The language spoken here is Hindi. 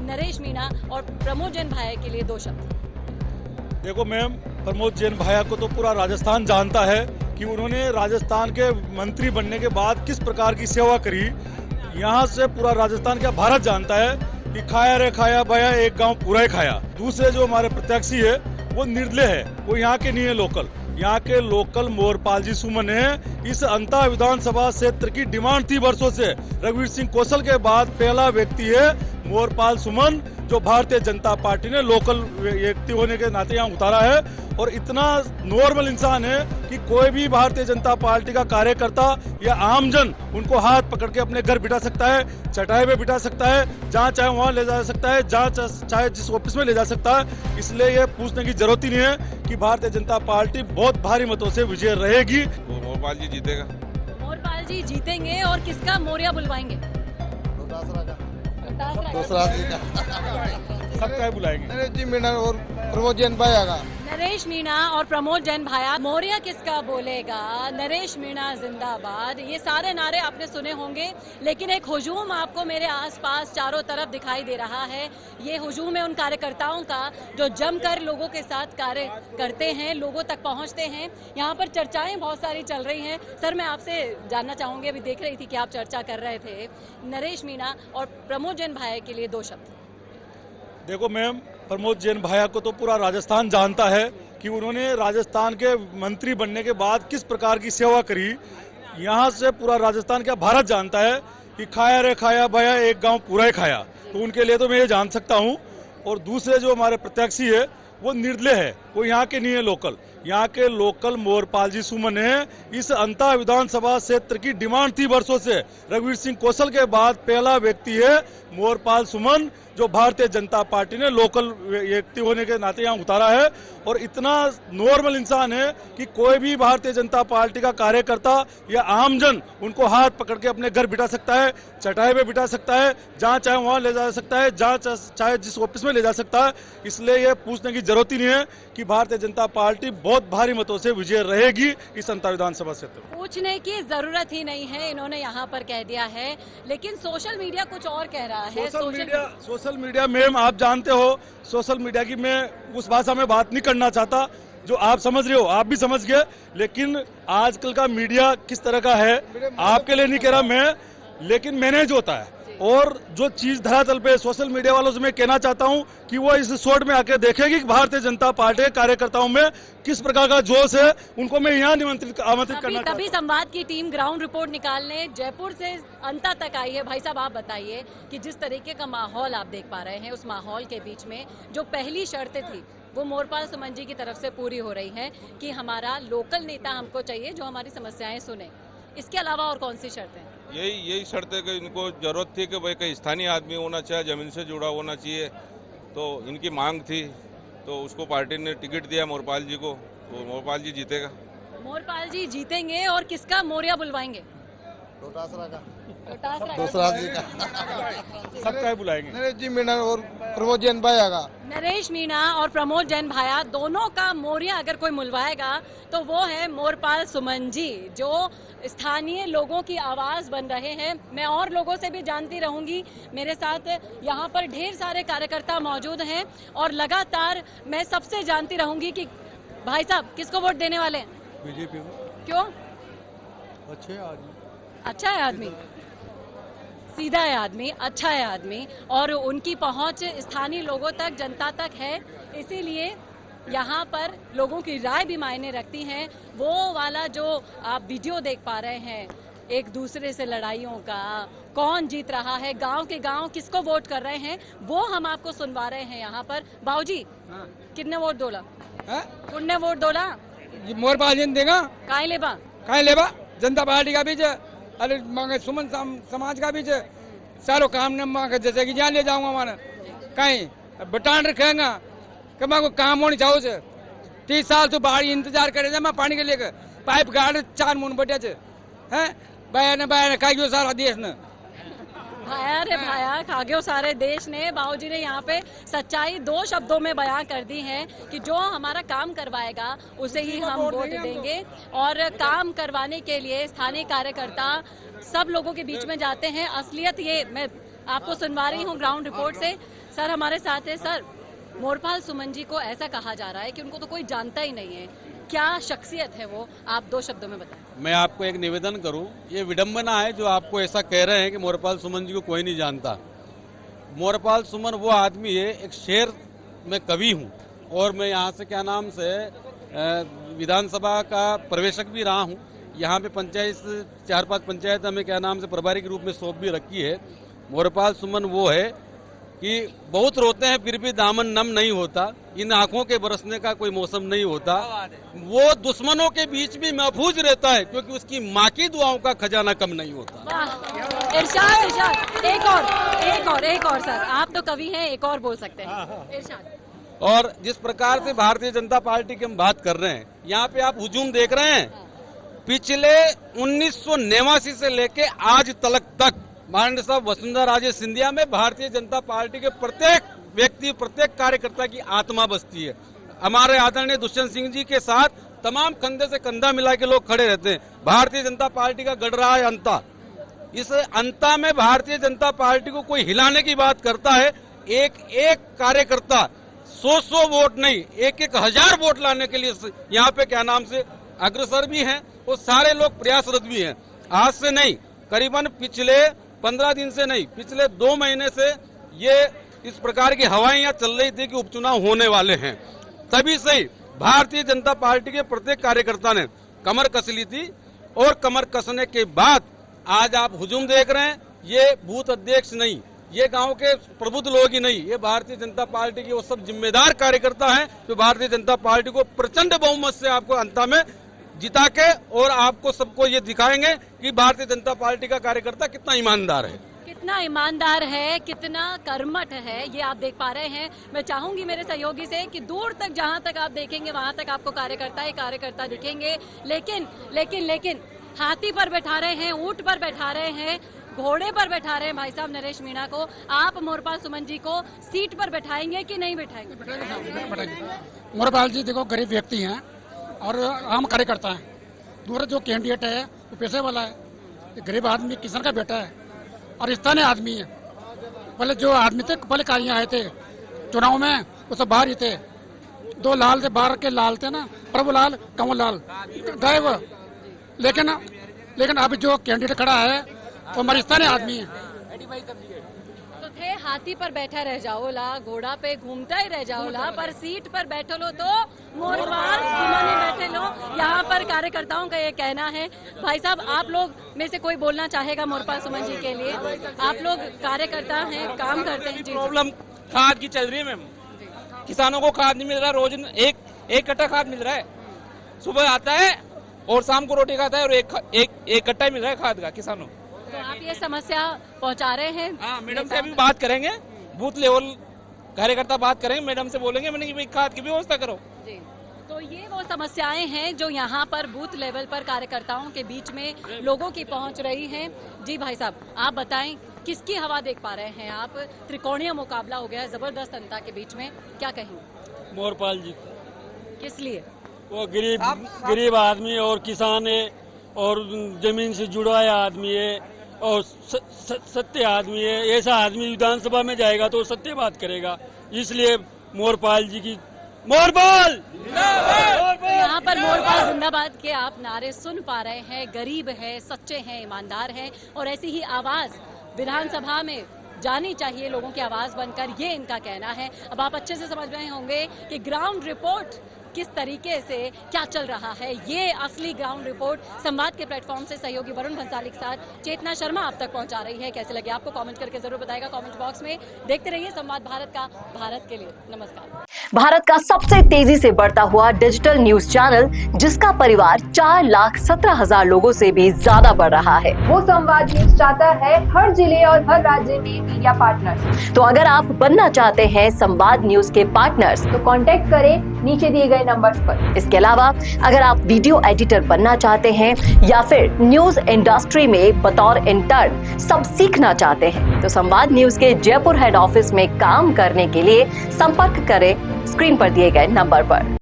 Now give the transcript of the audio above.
नरेश मीणा और प्रमोद जैन भाया के लिए 2 शब्द। देखो मैम, प्रमोद जैन भाया को तो पूरा राजस्थान जानता है कि उन्होंने राजस्थान के मंत्री बनने के बाद किस प्रकार की सेवा करी। यहाँ से पूरा राजस्थान क्या भारत जानता है कि खाया रे खाया भया एक गांव पूरा ही खाया। दूसरे जो हमारे प्रत्याशी है वो निर्दलीय है, वो यहाँ के नहीं है लोकल। यहाँ के लोकल मोरपाल जी सुमन है। इस अंता विधानसभा क्षेत्र की डिमांड थी वर्षों से। रघुवीर सिंह कौशल के बाद पहला व्यक्ति है मोरपाल सुमन, जो भारतीय जनता पार्टी ने लोकल व्यक्ति होने के नाते यहाँ उतारा है। और इतना नॉर्मल इंसान है कि कोई भी भारतीय जनता पार्टी का कार्यकर्ता या आमजन उनको हाथ पकड़ के अपने घर बिठा सकता है, चटाई पे बिठा सकता है, जहाँ चाहे वहाँ ले जा सकता है, जहाँ चाहे जिस ऑफिस में ले जा सकता है। इसलिए ये पूछने की जरूरत ही नहीं है कि भारतीय जनता पार्टी बहुत भारी मतों से विजय रहेगी। मोरपाल जी जीतेगा। मोरपाल जी जीतेंगे और किसका मोरिया बुलवाएंगे? दूसरा सबका बुलाएंगे। नरेश जी मीणा और प्रमोद जैन भाया का। नरेश मीणा और प्रमोद जैन भाया। मोरिया किसका बोलेगा? नरेश मीणा जिंदाबाद। ये सारे नारे आपने सुने होंगे, लेकिन एक हुजूम आपको मेरे आसपास चारों तरफ दिखाई दे रहा है। ये हुजूम है उन कार्यकर्ताओं का जो जमकर लोगों के साथ कार्य करते हैं, लोगों तक पहुंचते हैं। यहाँ पर चर्चाएं बहुत सारी चल रही हैं। सर, मैं आपसे जानना चाहूंगी, अभी देख रही थी कि आप चर्चा कर रहे थे। नरेश मीणा और प्रमोद जैन भाया के लिए 2 शब्द। देखो मैम, प्रमोद जैन भाया को तो पूरा राजस्थान जानता है कि उन्होंने राजस्थान के मंत्री बनने के बाद किस प्रकार की सेवा करी। यहाँ से पूरा राजस्थान क्या भारत जानता है कि खाया रे खाया भया एक गांव पूरा ही खाया। तो उनके लिए तो मैं ये जान सकता हूँ। और दूसरे जो हमारे प्रत्याशी है वो निर्दलीय है, वो यहाँ के नहीं है लोकल। यहाँ के लोकल मोरपाल जी सुमन है। इस अंता विधानसभा क्षेत्र की डिमांड थी वर्षों से। रघुवीर सिंह कौशल के बाद पहला व्यक्ति है मोरपाल सुमन, जो भारतीय जनता पार्टी ने लोकल व्यक्ति होने के नाते यहाँ उतारा है। और इतना नॉर्मल इंसान है कि कोई भी भारतीय जनता पार्टी का कार्यकर्ता या आमजन उनको हाथ पकड़ के अपने घर बिठा सकता है, चटाई पे बिठा सकता है, जहाँ चाहे वहाँ ले जा सकता है, जहाँ चाहे जिस ऑफिस में ले जा सकता है। इसलिए ये पूछने की जरूरत ही नहीं है कि भारतीय जनता पार्टी बहुत भारी मतों से विजय रहेगी इस अंता विधानसभा क्षेत्र में। पूछने की जरूरत ही नहीं है, इन्होंने यहाँ पर कह दिया है। लेकिन सोशल मीडिया कुछ और कह रहा है। सोशल मीडिया मैम, आप जानते हो सोशल मीडिया की मैं उस भाषा में बात नहीं करना चाहता जो आप समझ रहे हो, आप भी समझ गए। लेकिन आजकल का मीडिया किस तरह का है आपके लिए नहीं कह रहा मैं, लेकिन मैनेज होता है। और जो चीज धरातल पे सोशल मीडिया वालों से मैं कहना चाहता हूं कि वो इस शोट में आके देखेगी कि भारतीय जनता पार्टी के कार्यकर्ताओं में किस प्रकार का जोश है। उनको मैं यहाँ आमंत्रित करना चाहता हूं। संवाद की टीम ग्राउंड रिपोर्ट निकालने जयपुर से अंता तक आई है। भाई साहब, आप बताइए कि जिस तरीके का माहौल आप देख पा रहे हैं, उस माहौल के बीच में जो पहली शर्तें थी वो मोरपाल सुमन जी की तरफ से पूरी हो रही है कि हमारा लोकल नेता हमको चाहिए जो हमारी समस्याएं सुने। इसके अलावा और कौन सी शर्तें? यही शर्त है कि इनको जरूरत थी कि भाई कहीं स्थानीय आदमी होना चाहिए, जमीन से जुड़ा होना चाहिए। तो इनकी मांग थी, तो उसको पार्टी ने टिकट दिया मोरपाल जी को, तो मोरपाल जी जीतेगा। मोरपाल जी जीतेंगे और किसका मोरिया बुलवाएंगे? दूसरा सबका बुलाएंगे। नरेश जी मीणा और प्रमोद जैन भाया का। नरेश मीणा और प्रमोद जैन भाया दोनों का मोरिया अगर कोई मुलवाएगा तो वो है मोरपाल सुमन जी, जो स्थानीय लोगों की आवाज बन रहे हैं। मैं और लोगों से भी जानती रहूंगी। मेरे साथ यहाँ पर ढेर सारे कार्यकर्ता मौजूद हैं और लगातार मैं सबसे जानती रहूंगी कि भाई साहब किसको वोट देने वाले हैं? बीजेपी में। क्यों? अच्छा है आदमी, सीधा है आदमी, अच्छा है आदमी, और उनकी पहुंच स्थानीय लोगों तक, जनता तक है। इसीलिए यहाँ पर लोगों की राय भी मायने रखती है। वो वाला जो आप वीडियो देख पा रहे हैं एक दूसरे से लड़ाइयों का, कौन जीत रहा है, गांव के गांव किसको वोट कर रहे हैं, वो हम आपको सुनवा रहे हैं यहाँ पर। बाबूजी, कितने वोट दोला? कितने वोट दोला? मोरपाल जैन देगा। काहे लेबा जनता पार्टी का बीच, अरे मांगे सुमन समाज का बीच सारो काम न मांगे, जैसे कि जान ले जाऊंगा माना कहीं बटान रखेगा कि मां को काम होनी चाहिए। 30 साल तो बाहर इंतजार करे जा, मैं पानी के लेकर पाइप गाड़ 4 मून बटे है बाया खागियो सारा देश ने। भाया रे भाया खागियो सारे देश ने। बाबूजी ने यहाँ पे सच्चाई 2 शब्दों में बयां कर दी है कि जो हमारा काम करवाएगा उसे ही हम वोट देंगे। और काम करवाने के लिए स्थानीय कार्यकर्ता सब लोगों के बीच में जाते हैं। असलियत ये मैं आपको सुनवा रही हूँ ग्राउंड रिपोर्ट से। सर हमारे साथ है। सर, मोरपाल सुमन जी को ऐसा कहा जा रहा है कि उनको तो कोई जानता ही नहीं है, क्या शख्सियत है वो, आप 2 शब्दों में बताएं। मैं आपको एक निवेदन करूं, ये विडंबना है जो आपको ऐसा कह रहे हैं कि मोरपाल सुमन जी को कोई नहीं जानता। मोरपाल सुमन वो आदमी है, एक शेर में कवि हूं और मैं यहाँ से क्या नाम से विधानसभा का प्रवेशक भी रहा हूं। यहाँ पे पंचायत 4-5 पंचायत हमें क्या नाम से प्रभारी के रूप में सौंप भी रखी है। मोरपाल सुमन वो है कि बहुत रोते हैं फिर भी दामन नम नहीं होता, इन आंखों के बरसने का कोई मौसम नहीं होता। वो दुश्मनों के बीच भी महफूज रहता है क्योंकि उसकी माँ की दुआओं का खजाना कम नहीं होता। इरशाद, एक और सर, आप तो कवि हैं, एक और बोल सकते हैं। इरशाद। और जिस प्रकार से भारतीय जनता पार्टी की हम बात कर रहे हैं, यहाँ पे आप हुजूम देख रहे हैं, पिछले 1989 से लेके आज तक माननीय साहब वसुंधरा राजे सिंधिया में भारतीय जनता पार्टी के प्रत्येक व्यक्ति, प्रत्येक कार्यकर्ता की आत्मा बसती है। हमारे आदरणीय दुष्यंत सिंह जी के साथ तमाम कंधे से कंधा मिला के लोग खड़े रहते हैं। भारतीय जनता पार्टी का गढ़ रहा है अंता। इस अंता में भारतीय जनता पार्टी को कोई हिलाने की बात करता है, एक कार्यकर्ता 100 वोट नहीं, 1,000 वोट लाने के लिए यहाँ पे क्या नाम से अग्रसर भी हैं और सारे लोग प्रयासरत भी हैं। आज से नहीं, करीबन पिछले 15 दिन से नहीं, पिछले 2 महीने से ये इस प्रकार की हवाएं यहाँ चल रही थी कि उपचुनाव होने वाले हैं। तभी से ही भारतीय जनता पार्टी के प्रत्येक कार्यकर्ता ने कमर कस ली थी और कमर कसने के बाद आज आप हुजूम देख रहे हैं। ये बूथ अध्यक्ष नहीं, ये गांव के प्रबुद्ध लोग ही नहीं, ये भारतीय जनता पार्टी के वो सब जिम्मेदार कार्यकर्ता हैं जो भारतीय जनता पार्टी को प्रचंड बहुमत से आपको अंत में जिता के और आपको सबको ये दिखाएंगे कि भारतीय जनता पार्टी का कार्यकर्ता कितना ईमानदार है, कितना कर्मठ है। ये आप देख पा रहे हैं। मैं चाहूंगी मेरे सहयोगी से कि दूर तक जहां तक आप देखेंगे वहां तक आपको कार्यकर्ता दिखेंगे, लेकिन हाथी पर बैठा रहे हैं, ऊंट पर बैठा रहे हैं, घोड़े पर बैठा रहे हैं भाई साहब नरेश मीणा को। आप मोरपाल सुमन जी को सीट पर बैठाएंगे कि नहीं बैठाएंगे? बैठाएंगे। मोरपाल जी देखो गरीब व्यक्ति हैं और आम कार्यकर्ता है। दूसरा जो कैंडिडेट है वो पैसे वाला है, गरीब आदमी किसान का बेटा है और स्थानीय आदमी है। पहले जो आदमी थे, पहले यहाँ आए थे चुनाव में, वो सब बाहर ही थे। 2 लाल थे, बाहर के लाल थे ना, प्रभुलाल, कंवरलाल गए वो। लेकिन अभी जो कैंडिडेट खड़ा है वो हमारे स्थानीय आदमी है। तो थे हाथी पर बैठा रह जाओ ला, घोड़ा पे घूमता ही रह जाओ ला, पर सीट पर बैठो लो तो मोरपाल सुमन ही बैठे लो। यहाँ पर कार्यकर्ताओं का ये कहना है। भाई साहब, आप लोग में से कोई बोलना चाहेगा मोरपाल सुमन जी के लिए? आप लोग कार्यकर्ता हैं, काम करते हैं। प्रॉब्लम खाद की चल रही है मैम, किसानों को खाद नहीं मिल रहा। रोज एक कट्टा खाद मिल रहा है, सुबह आता है और शाम को रोटी खाता है और एक कट्टा ही मिल रहा है खाद का किसानों। तो आप ये समस्या पहुंचा रहे हैं? हाँ, मैडम से अभी बात करेंगे, बूथ लेवल कार्यकर्ता बात करेंगे, मैडम से बोलेंगे मैंने कि भाई खाद की व्यवस्था करो जी। तो ये वो समस्याएं हैं जो यहाँ पर बूथ लेवल पर कार्यकर्ताओं के बीच में लोगों की पहुंच रही हैं। जी भाई साहब, आप बताएं किसकी हवा देख पा रहे हैं आप? त्रिकोणीय मुकाबला हो गया है जबरदस्त जनता के बीच में, क्या कहेंगे? मोरपाल जी। किस लिए? वो गरीब आदमी और किसान है और जमीन से जुड़ा है आदमी है और सत्य आदमी है। ऐसा आदमी विधानसभा में जाएगा तो सत्य बात करेगा, इसलिए मोरपाल जी की मोरपाल। यहाँ पर मोरपाल जिंदाबाद के आप नारे सुन पा रहे हैं। गरीब है, सच्चे हैं, ईमानदार हैं और ऐसी ही आवाज विधानसभा में जानी चाहिए लोगों की आवाज बनकर, ये इनका कहना है। अब आप अच्छे से समझ रहे होंगे कि ग्राउंड रिपोर्ट किस तरीके से क्या चल रहा है। ये असली ग्राउंड रिपोर्ट संवाद के प्लेटफॉर्म से सहयोगी वरुण भंसाली के साथ चेतना शर्मा आप तक पहुंचा रही है। कैसे लगे आपको कमेंट करके जरूर बताएगा कमेंट बॉक्स में। देखते रहिए संवाद भारत का, भारत के लिए। नमस्कार। भारत का सबसे तेजी से बढ़ता हुआ डिजिटल न्यूज चैनल, जिसका परिवार 4,17,000 लोगों से भी ज्यादा बढ़ रहा है, वो संवाद न्यूज चाहता है हर जिले और हर राज्य में मीडिया पार्टनर्स। तो अगर आप बनना चाहते हैं संवाद न्यूज के पार्टनर्स, तो कांटेक्ट करें नीचे दिए गए नंबर्स पर। इसके अलावा अगर आप वीडियो एडिटर बनना चाहते हैं या फिर न्यूज इंडस्ट्री में बतौर इंटर्न सब सीखना चाहते हैं, तो संवाद न्यूज के जयपुर हेड ऑफिस में काम करने के लिए संपर्क करें स्क्रीन पर दिए गए नंबर पर।